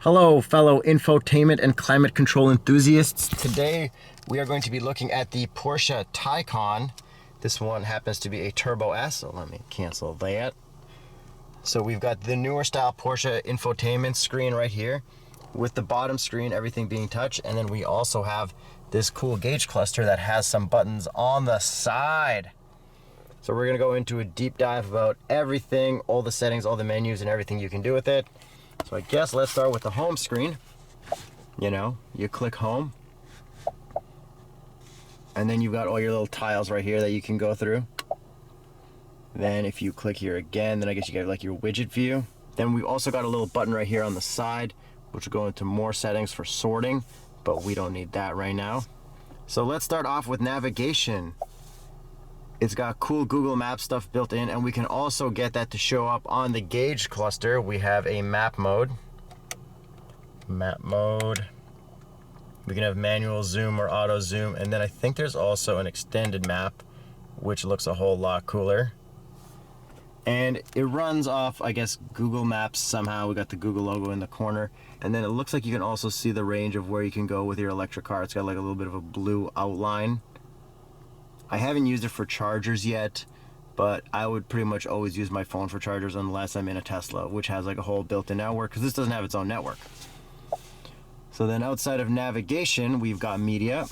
Hello, fellow infotainment and climate control enthusiasts. Today, we are going to be looking at the Porsche Taycan. This one happens to be a Turbo S, so let me cancel that. So we've got the newer style Porsche infotainment screen right here, with the bottom screen, everything being touch, and then we also have this cool gauge cluster that has some buttons on the side. So we're gonna go into a deep dive about everything, all the settings, all the menus, and everything you can do with it. So I guess let's start with the home screen. You know, you click home, and then you've got all your little tiles right here that you can go through. Then if you click here again, then I guess you get like your widget view. Then we've also got a little button right here on the side, which will go into more settings for sorting, but we don't need that right now. So let's start off with navigation. It's got cool Google Maps stuff built in, and we can also get that to show up on the gauge cluster. We have a map mode. We can have manual zoom or auto zoom, and then I think there's also an extended map, which looks a whole lot cooler. And it runs off, I guess, Google Maps somehow. We got the Google logo in the corner. And then it looks like you can also see the range of where you can go with your electric car. It's got like a little bit of a blue outline. I haven't used it for chargers yet, but I would pretty much always use my phone for chargers unless I'm in a Tesla, which has like a whole built-in network, because this doesn't have its own network. So then outside of navigation, we've got media,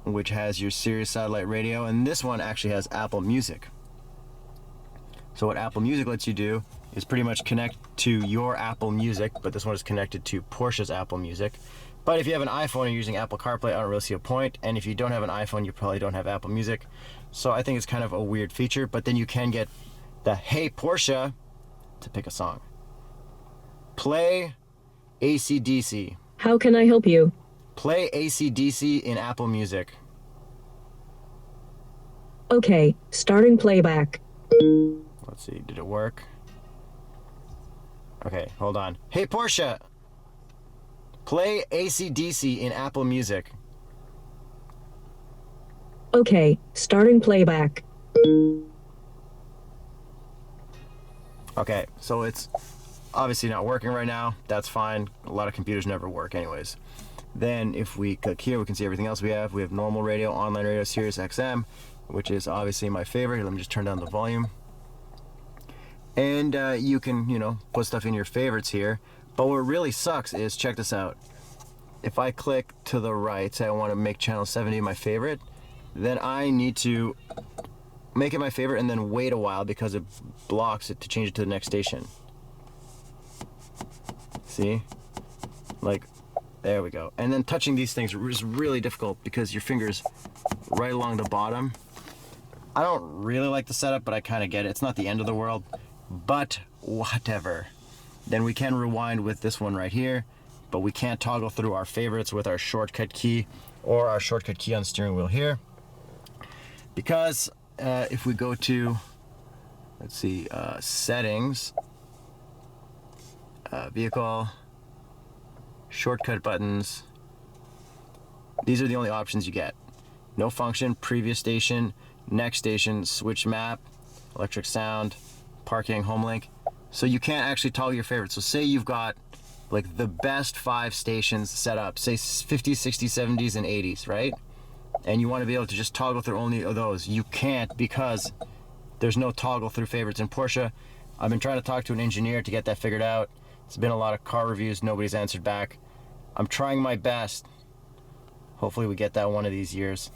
which has your Sirius satellite radio, and this one actually has Apple Music. So what Apple Music lets you do is pretty much connect to your Apple Music, but this one is connected to Porsche's Apple Music. But if you have an iPhone and you're using Apple Carplay, I don't really see a point. And if you don't have an iPhone, you probably don't have Apple Music. So I think it's kind of a weird feature, but then you can get the Hey Porsche to pick a song. Play AC/DC. How can I help you? Play AC/DC in Apple Music. Okay, starting playback. Let's see, did it work? Okay, hold on. Hey Porsche, play AC/DC in Apple Music. Okay, starting playback. Okay, so it's obviously not working right now. That's fine. A lot of computers never work anyways. Then if we click here, we can see everything else we have. We have normal radio, online radio, Sirius XM, which is obviously my favorite. Let me just turn down the volume. And you can, put stuff in your favorites here. But what really sucks is, check this out. If I click to the right, say I want to make channel 70 my favorite, then I need to make it my favorite and then wait a while because it blocks it to change it to the next station. See? Like, there we go. And then touching these things is really difficult because your finger's right along the bottom. I don't really like the setup, but I kind of get it. It's not the end of the world, but whatever. Then we can rewind with this one right here, but we can't toggle through our favorites with our shortcut key or our shortcut key on the steering wheel here. Because if we go to, let's see, settings, vehicle, shortcut buttons, these are the only options you get. No function, previous station, next station, switch map, electric sound, parking, home link. So you can't actually toggle your favorites. So say you've got like the best 5 stations set up, say 50s, 60s, 70s, and 80s, right? And you want to be able to just toggle through only of those. You can't because there's no toggle through favorites in Porsche. I've been trying to talk to an engineer to get that figured out. It's been a lot of car reviews, nobody's answered back. I'm trying my best. Hopefully we get that one of these years.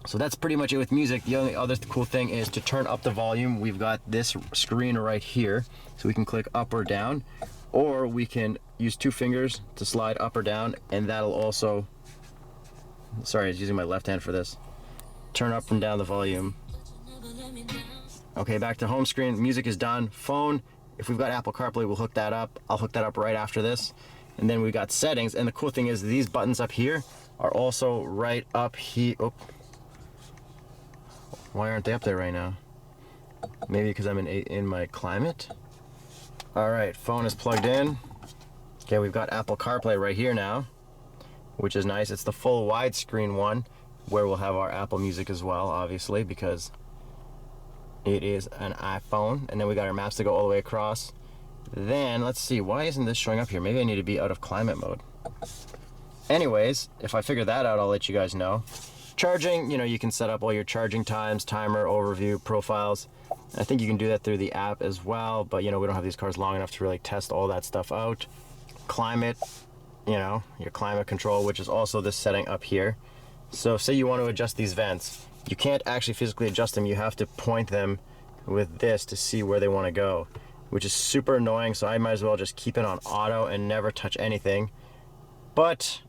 So that's pretty much it with music. The only other cool thing is to turn up the volume. We've got this screen right here, so we can click up or down, or we can use 2 fingers to slide up or down, and that'll also, sorry, I was using my left hand for this, turn up and down the volume. Okay, back to home screen. Music is done. Phone, if we've got Apple CarPlay, we'll hook that up. I'll hook that up right after this. And then we've got settings, and the cool thing is these buttons up here are also right up here. Oh. Why aren't they up there right now? Maybe because I'm in my climate? Alright, phone is plugged in. Okay, we've got Apple CarPlay right here now, which is nice. It's the full widescreen one, where we'll have our Apple Music as well, obviously, because it is an iPhone. And then we got our maps to go all the way across. Then, let's see, why isn't this showing up here? Maybe I need to be out of climate mode. Anyways, if I figure that out, I'll let you guys know. Charging, you can set up all your charging times, timer, overview, profiles. I think you can do that through the app as well, but we don't have these cars long enough to really test all that stuff out. Climate, your climate control, which is also this setting up here. So say you want to adjust these vents. You can't actually physically adjust them. You have to point them with this to see where they want to go, which is super annoying. So I might as well just keep it on auto and never touch anything. But,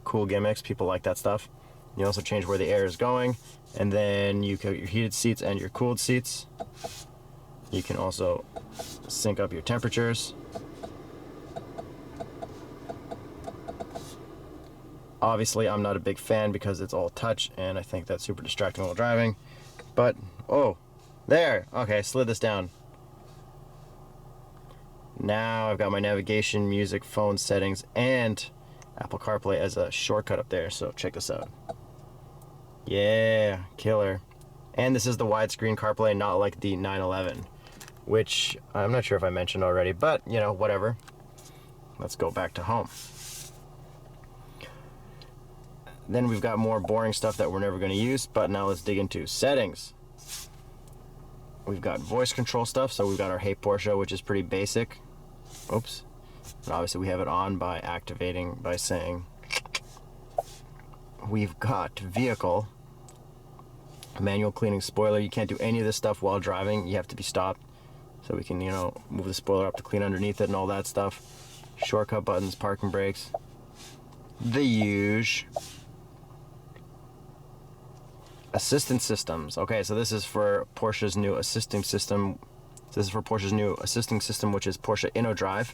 cool gimmicks. People like that stuff. You also change where the air is going. And then you get your heated seats and your cooled seats. You can also sync up your temperatures. Obviously, I'm not a big fan because it's all touch, and I think that's super distracting while driving. But, oh, there. Okay, slid this down. Now I've got my navigation, music, phone settings, and Apple CarPlay as a shortcut up there. So check this out. Yeah, killer. And this is the widescreen CarPlay, not like the 911, which I'm not sure if I mentioned already, but, whatever. Let's go back to home. Then we've got more boring stuff that we're never going to use, but now let's dig into settings. We've got voice control stuff, so we've got our Hey Porsche, which is pretty basic. Oops. And obviously we have it on by activating, by saying. We've got vehicle, manual cleaning spoiler. You can't do any of this stuff while driving. You have to be stopped. So we can, move the spoiler up to clean underneath it and all that stuff. Shortcut buttons, parking brakes. The huge. Assistance systems. Okay, so this is for Porsche's new assisting system. This is for Porsche's new assisting system, which is Porsche InnoDrive.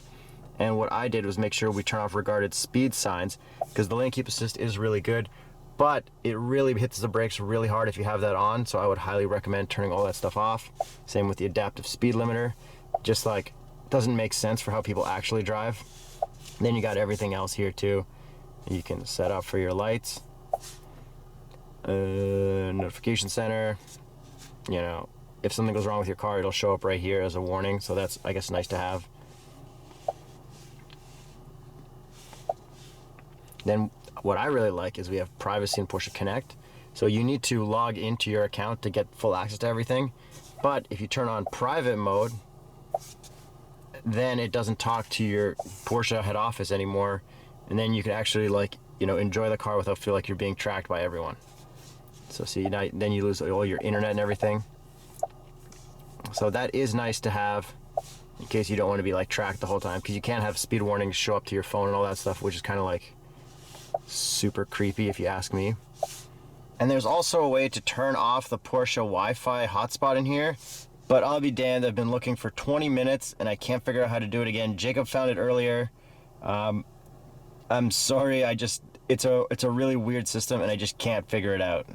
And what I did was make sure we turn off regarded speed signs, because the lane keep assist is really good, but it really hits the brakes really hard if you have that on. So I would highly recommend turning all that stuff off. Same with the adaptive speed limiter. Just like, doesn't make sense for how people actually drive. Then you got everything else here too. You can set up for your lights. Notification center. If something goes wrong with your car, it'll show up right here as a warning. So that's, I guess, nice to have. Then what I really like is we have privacy in Porsche Connect. So you need to log into your account to get full access to everything. But if you turn on private mode, then it doesn't talk to your Porsche head office anymore. And then you can actually enjoy the car without feel like you're being tracked by everyone. So see, now, then you lose all your internet and everything. So that is nice to have in case you don't want to be tracked the whole time, because you can't have speed warnings show up to your phone and all that stuff, which is kind of super creepy if you ask me. And there's also a way to turn off the Porsche Wi-Fi hotspot in here, but I'll be damned, I've been looking for 20 minutes and I can't figure out how to do it again. Jacob found it earlier. I'm sorry, it's a really weird system and I just can't figure it out.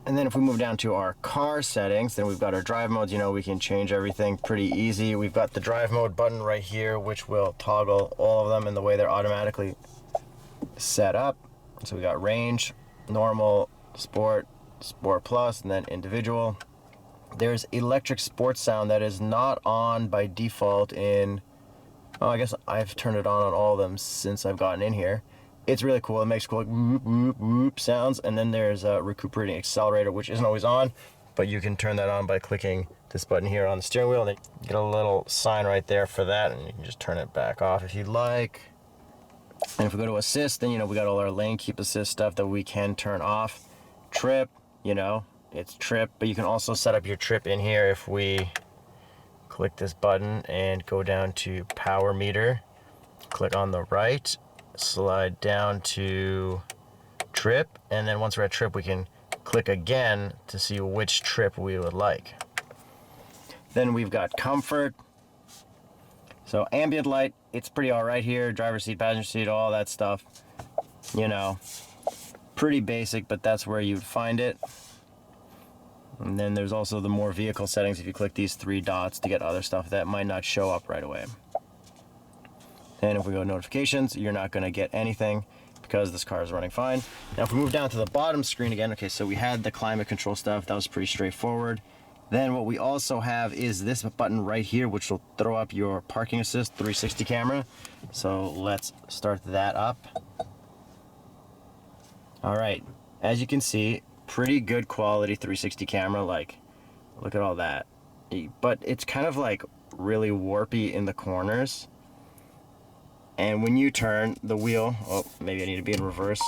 And then if we move down to our car settings, then we've got our drive modes. We can change everything pretty easy. We've got the drive mode button right here, which will toggle all of them in the way they're automatically set up. So we got range, normal, sport, sport plus, and then individual. There's electric sports sound that is not on by default in, I guess I've turned it on all of them since I've gotten in here. It's really cool. It makes cool whoop, whoop, whoop sounds. And then there's a recuperating accelerator, which isn't always on, but you can turn that on by clicking this button here on the steering wheel. And then you get a little sign right there for that, and you can just turn it back off if you'd like. And if we go to assist, then, we got all our lane keep assist stuff that we can turn off. Trip, it's trip, but you can also set up your trip in here if we click this button and go down to power meter, click on the right, slide down to trip, and then once we're at trip, we can click again to see which trip we would like. Then we've got comfort. So ambient light, it's pretty all right here. Driver's seat, passenger seat, all that stuff. Pretty basic, but that's where you'd find it. And then there's also the more vehicle settings if you click these three dots to get other stuff that might not show up right away. And if we go to notifications, you're not going to get anything because this car is running fine. Now if we move down to the bottom screen again, okay, so we had the climate control stuff. That was pretty straightforward. Then what we also have is this button right here, which will throw up your parking assist 360 camera. So let's start that up. All right, as you can see, pretty good quality 360 camera. Like, look at all that. But it's kind of like really warpy in the corners. And when you turn the wheel, oh, maybe I need to be in reverse.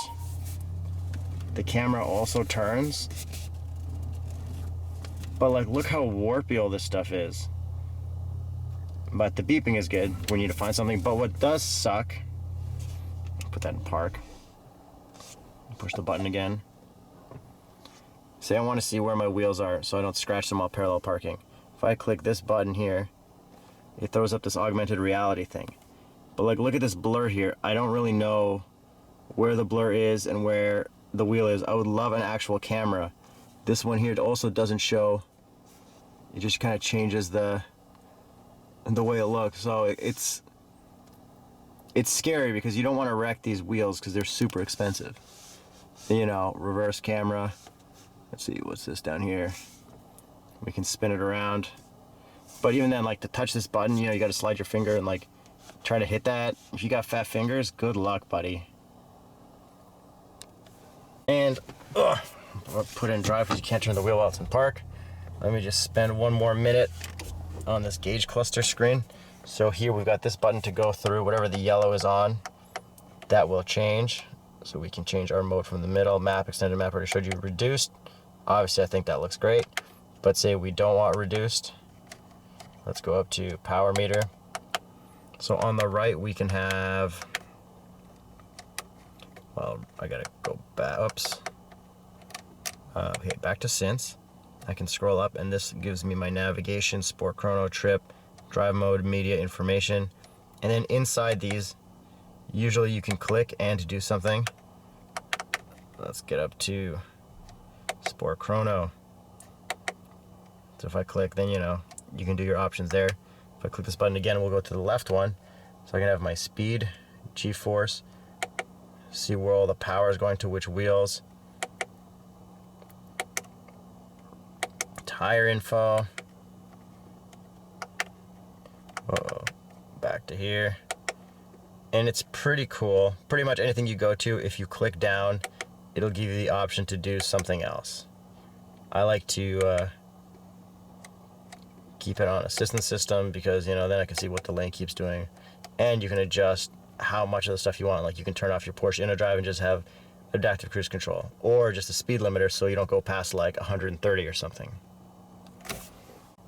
The camera also turns. But like, look how warpy all this stuff is. But the beeping is good when you need to find something. But what does suck, put that in park. Push the button again. Say I want to see where my wheels are so I don't scratch them while parallel parking. If I click this button here, it throws up this augmented reality thing. But like, look at this blur here. I don't really know where the blur is and where the wheel is. I would love an actual camera. This one here also doesn't show. It just kind of changes the way it looks. So it's scary because you don't want to wreck these wheels because they're super expensive. You know, reverse camera. Let's see, what's this down here? We can spin it around. But even then, like, to touch this button, you know, you got to slide your finger and like try to hit that. If you got fat fingers, good luck, buddy. And I'll put it in drive because you can't turn the wheel while it's in park. Let me just spend one more minute on this gauge cluster screen. So here we've got this button to go through whatever the yellow is on. That will change. So we can change our mode from the middle. Map, extended map, already showed you reduced. Obviously I think that looks great. But say we don't want reduced. Let's go up to power meter. So on the right we can have, well, I gotta go back, oops. Okay, back to synths. I can scroll up and this gives me my navigation, sport, chrono, trip, drive mode, media, information. And then inside these, usually you can click and do something. Let's get up to sport, chrono. So if I click, then you know, you can do your options there. If I click this button again, we'll go to the left one. So I can have my speed, G-force, see where all the power is going to which wheels. Tire info. Uh-oh. Back to here. And it's pretty cool. Pretty much anything you go to, if you click down, it'll give you the option to do something else. I like to keep it on assistance system because, you know, then I can see what the lane keeps doing. And you can adjust how much of the stuff you want. Like you can turn off your Porsche InnoDrive and just have adaptive cruise control, or just a speed limiter so you don't go past like 130 or something.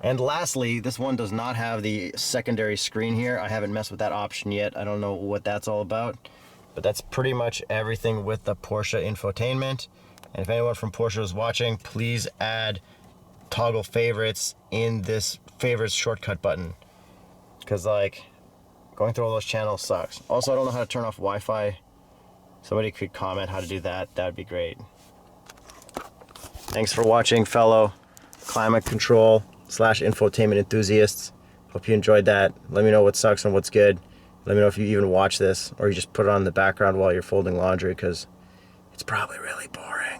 And lastly, this one does not have the secondary screen here. I haven't messed with that option yet. I don't know what that's all about, but that's pretty much everything with the Porsche infotainment. And if anyone from Porsche is watching, please add toggle favorites in this favorites shortcut button, because like going through all those channels sucks. Also, I don't know how to turn off Wi-Fi. Somebody could comment how to do that. That would be great. Thanks for watching, fellow climate control / infotainment enthusiasts. Hope you enjoyed that. Let me know what sucks and what's good. Let me know if you even watch this or you just put it on in the background while you're folding laundry, because it's probably really boring.